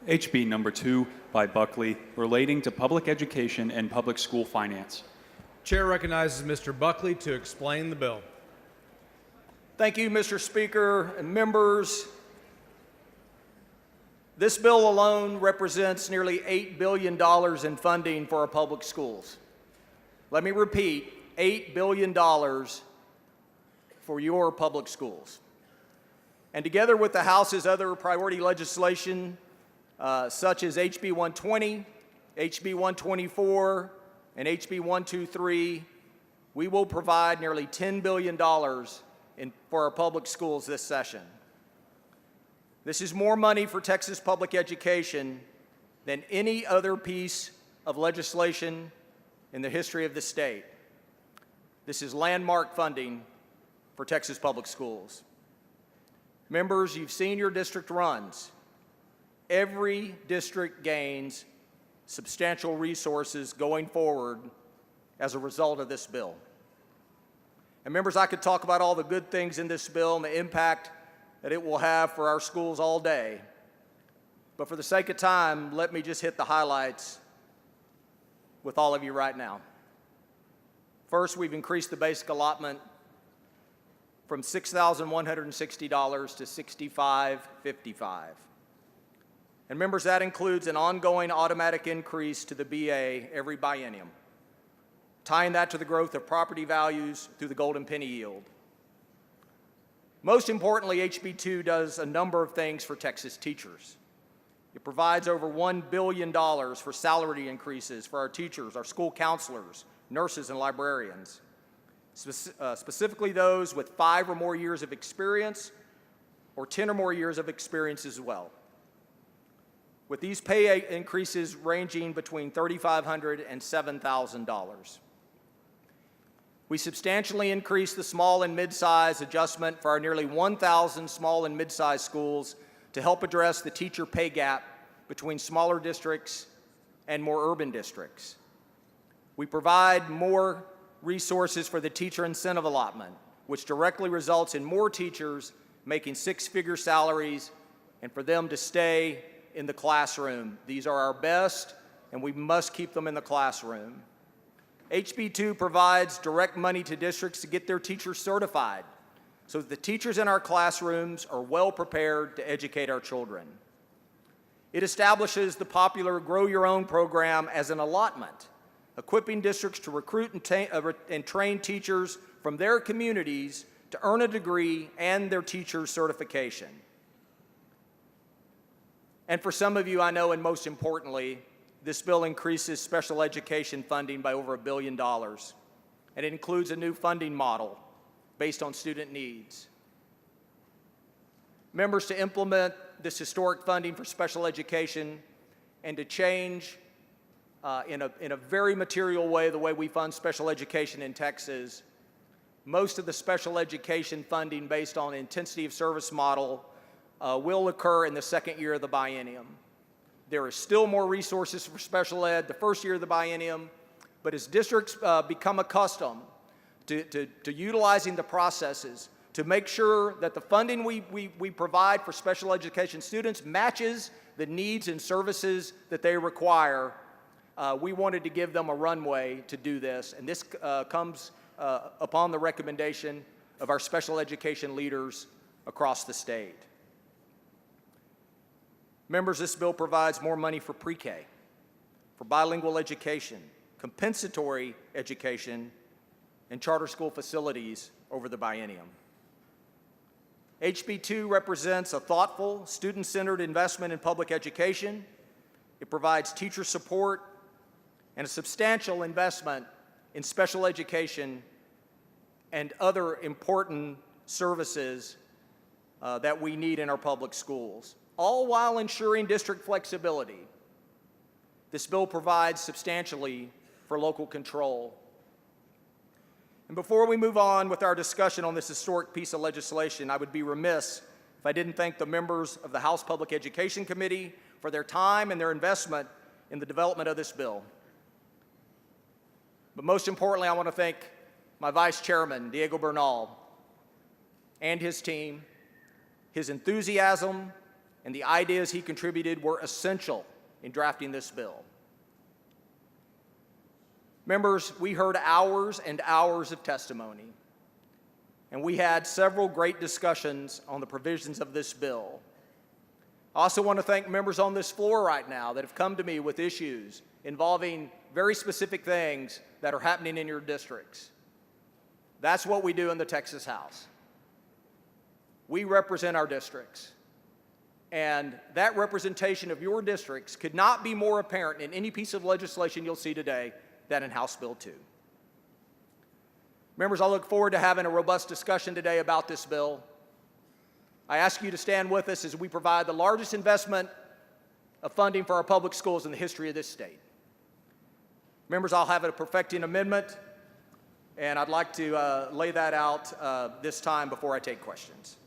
HB number 2 by Buckley, relating to public education and public school finance. Chair recognizes Mr. Buckley to explain the bill. Thank you, Mr. Speaker and members. This bill alone represents nearly $8 billion in funding for our public schools. Let me repeat, $8 billion for your public schools. And together with the House's other priority legislation, such as HB 120, HB 124, and HB 123, we will provide nearly $10 billion for our public schools this session. This is more money for Texas public education than any other piece of legislation in the history of the state. This is landmark funding for Texas public schools. Members, you've seen your district runs. Every district gains substantial resources going forward as a result of this bill. And members, I could talk about all the good things in this bill and the impact that it will have for our schools all day. But for the sake of time, let me just hit the highlights with all of you right now. First, we've increased the basic allotment from $6,160 to $6,555. And members, that includes an ongoing automatic increase to the BA every biennium, tying that to the growth of property values through the golden penny yield. Most importantly, SB2 does a number of things for Texas teachers. It provides over $1 billion for salary increases for our teachers, our school counselors, nurses, and librarians, specifically those with 5 or more years of experience or 10 or more years of experience as well, with these pay increases ranging between $3,500 and $7,000. We substantially increased the small and mid-size adjustment for our nearly 1,000 small and mid-size schools to help address the teacher pay gap between smaller districts and more urban districts. We provide more resources for the teacher incentive allotment, which directly results in more teachers making 6-figure salaries and for them to stay in the classroom. These are our best, and we must keep them in the classroom. HB2 provides direct money to districts to get their teachers certified so that the teachers in our classrooms are well prepared to educate our children. It establishes the popular Grow Your Own program as an allotment, equipping districts to recruit and train teachers from their communities to earn a degree and their teacher's certification. And for some of you, I know, and most importantly, this bill increases special education funding by over $1 billion, and it includes a new funding model based on student needs. Members, to implement this historic funding for special education and to change in a very material way the way we fund special education in Texas, most of the special education funding based on intensity of service model will occur in the second year of the biennium. There is still more resources for special ed the first year of the biennium, but as districts become accustomed to utilizing the processes to make sure that the funding we provide for special education students matches the needs and services that they require, we wanted to give them a runway to do this, and this comes upon the recommendation of our special education leaders across the state. Members, this bill provides more money for pre-K, for bilingual education, compensatory education, and charter school facilities over the biennium. HB2 represents a thoughtful, student-centered investment in public education. It provides teacher support and a substantial investment in special education and other important services that we need in our public schools, all while ensuring district flexibility. This bill provides substantially for local control. And before we move on with our discussion on this historic piece of legislation, I would be remiss if I didn't thank the members of the House Public Education Committee for their time and their investment in the development of this bill. But most importantly, I want to thank my Vice Chairman, Diego Bernal, and his team. His enthusiasm, and the ideas he contributed were essential in drafting this bill. Members, we heard hours and hours of testimony, and we had several great discussions on the provisions of this bill. I also want to thank members on this floor right now that have come to me with issues involving very specific things that are happening in your districts. That's what we do in the Texas House. We represent our districts. And that representation of your districts could not be more apparent in any piece of legislation you'll see today than in House Bill 2. Members, I look forward to having a robust discussion today about this bill. I ask you to stand with us as we provide the largest investment of funding for our public schools in the history of this state. Members, I'll have a perfecting amendment, and I'd like to lay that out this time before I take questions.